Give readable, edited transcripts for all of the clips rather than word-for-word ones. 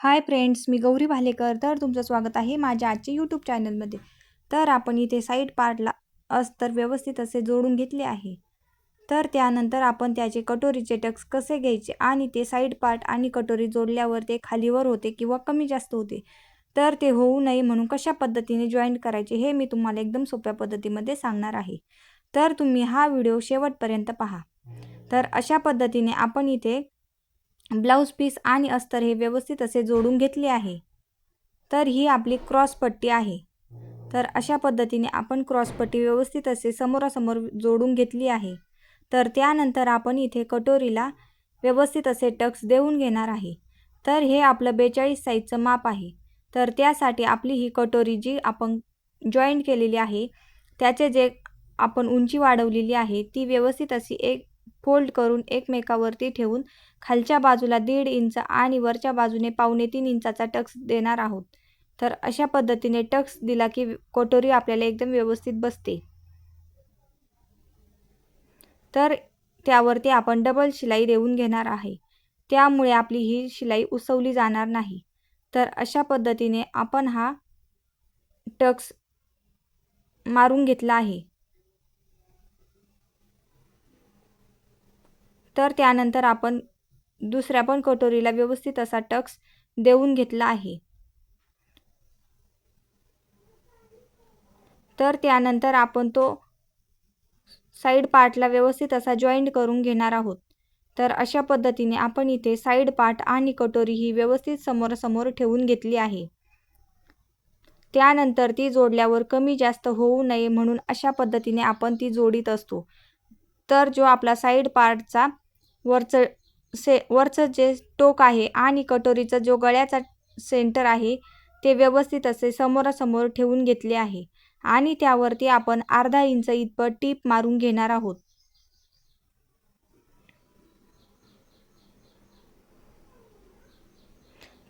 Hi friends, मी गौरी भालेकर. तर तुमचं स्वागत आहे माझ्या आजच्या यूट्यूब चॅनलमध्ये. तर आपण इथे साईड पार्टला अस्तर व्यवस्थित असे जोडून घेतले आहे. तर त्यानंतर आपण त्याचे कटोरीचे टक्स कसे घ्यायचे आणि ते साईड पार्ट आणि कटोरी जोडल्यावर ते खालीवर होते किंवा कमी जास्त होते, तर ते होऊ नये म्हणून कशा पद्धतीने जॉईंट करायचे हे मी तुम्हाला एकदम सोप्या पद्धतीमध्ये सांगणार आहे. तर तुम्ही हा व्हिडिओ शेवटपर्यंत पहा. तर अशा पद्धतीने आपण इथे ब्लाऊज पीस आणि अस्तर हे व्यवस्थित असे जोडून घेतले आहे. तर ही आपली क्रॉस पट्टी आहे. तर अशा पद्धतीने आपण क्रॉस पट्टी व्यवस्थित असे समोरासमोर जोडून घेतली आहे. तर त्यानंतर आपण इथे कटोरीला व्यवस्थित असे टक्स देऊन घेणार आहे. तर हे आपलं 42 साईजचं माप आहे. तर त्यासाठी आपली ही कटोरी जी आपण जॉईंट केलेली आहे त्याचे जे आपण उंची वाढवलेली आहे ती व्यवस्थित अशी एक फोल्ड करून एकमेकावरती ठेवून खालच्या बाजूला 1.5 इंच आणि वरच्या बाजूने 2.25 इंचाचा टक्स देणार आहोत. तर अशा पद्धतीने टक्स दिला की कटोरी आपल्याला एकदम व्यवस्थित बसते. तर त्यावरती आपण डबल शिलाई देऊन घेणार आहे. त्यामुळे आपली ही शिलाई उसवली जाणार नाही. तर अशा पद्धतीने आपण हा टक्स मारून घेतला आहे. तर त्यानंतर आपण दुसऱ्या पण कटोरीला व्यवस्थित असा टक्स देऊन घेतला आहे. तर त्यानंतर आपण तो साईड पार्टला व्यवस्थित असा जॉईंट करून घेणार आहोत. तर अशा पद्धतीने आपण इथे साईड पार्ट आणि कटोरी ही व्यवस्थित समोरासमोर ठेवून घेतली आहे. त्यानंतर ती जोडल्यावर कमी जास्त होऊ नये म्हणून अशा पद्धतीने आपण ती जोडीत असतो. तर जो आपला साईड पार्टचा वरचं जे टोक आहे आणि कटोरीचा जो गळ्याचा सेंटर आहे ते व्यवस्थित असे समोरासमोर ठेवून घेतले आहे आणि त्यावरती आपण अर्धा इंच इतपत टीप मारून घेणार आहोत.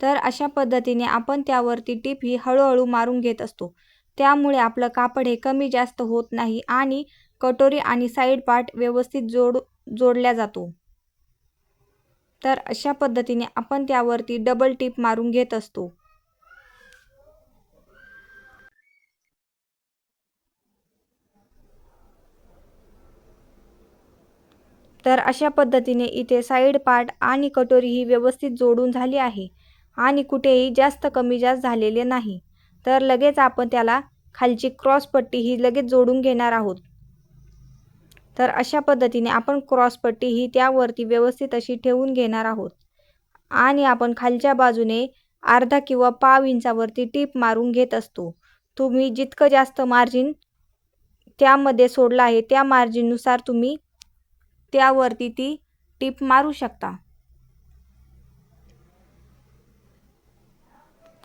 तर अशा पद्धतीने आपण त्यावरती टीप ही हळूहळू मारून घेत असतो. त्यामुळे आपलं कापड हे कमी जास्त होत नाही आणि कटोरी आणि साईड पार्ट व्यवस्थित जोडल्या जातो. तर अशा पद्धतीने आपण त्यावरती डबल टीप मारून घेत असतो. तर अशा पद्धतीने इथे साईड पार्ट आणि कटोरी ही व्यवस्थित जोडून झाली आहे आणि कुठेही जास्त कमी जास्त झालेले नाही. तर लगेच आपण त्याला खालची क्रॉस पट्टी ही लगेच जोडून घेणार आहोत. तर अशा पद्धतीने आपण क्रॉस पट्टी ही त्यावरती व्यवस्थित अशी ठेवून घेणार आहोत आणि आपण खालच्या बाजूने अर्धा किंवा पाव इंचावरती टीप मारून घेत असतो. तुम्ही जितकं जास्त मार्जिन त्यामध्ये सोडलं आहे त्या मार्जिननुसार तुम्ही त्यावरती ती टीप मारू शकता.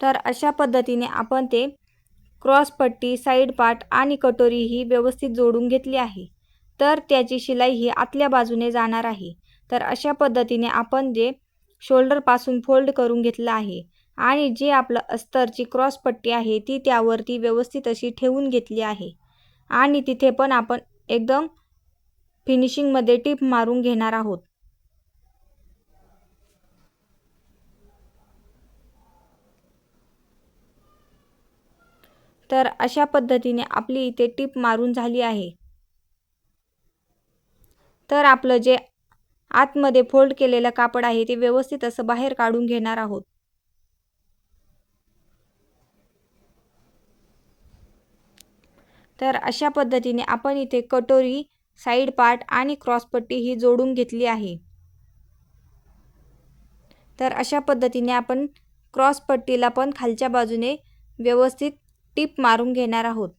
तर अशा पद्धतीने आपण ते क्रॉस पट्टी, साईड पार्ट आणि कटोरी ही व्यवस्थित जोडून घेतली आहे. तर त्याची शिलाई ही आतल्या बाजूने जाणार आहे. तर अशा पद्धतीने आपण जे शोल्डरपासून फोल्ड करून घेतलं आहे आणि जे आपलं अस्तरची क्रॉस पट्टी आहे ती त्यावरती व्यवस्थित अशी ठेवून घेतली आहे आणि तिथे पण आपण एकदम फिनिशिंगमध्ये टीप मारून घेणार आहोत. तर अशा पद्धतीने आपली इथे टीप मारून झाली आहे. तर आपलं जे आतमध्ये फोल्ड केलेलं कापड आहे ते व्यवस्थित असं बाहेर काढून घेणार आहोत. तर अशा पद्धतीने आपण इथे कटोरी, साईड पार्ट आणि क्रॉस पट्टी ही जोडून घेतली आहे. तर अशा पद्धतीने आपण क्रॉस पट्टीला पण खालच्या बाजूने व्यवस्थित टीप मारून घेणार आहोत.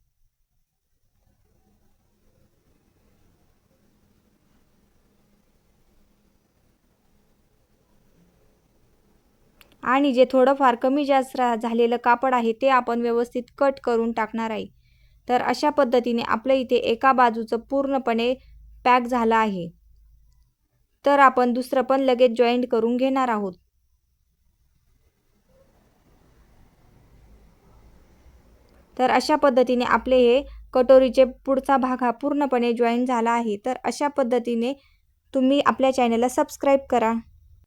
आणि जे थोडंफार कमी जास्त झालेलं कापड आहे ते आपण व्यवस्थित कट करून टाकणार आहे. तर अशा पद्धतीने आपल्या इथे एका बाजूचं पूर्णपणे पॅक झालं आहे. तर आपण दुसरं पण लगेच जॉईंट करून घेणार आहोत. तर अशा पद्धतीने आपले हे कटोरीचे पुढचा भाग हा पूर्णपणे जॉईंट झाला आहे. तर अशा पद्धतीने तुम्ही आपल्या चॅनलला सबस्क्राईब करा.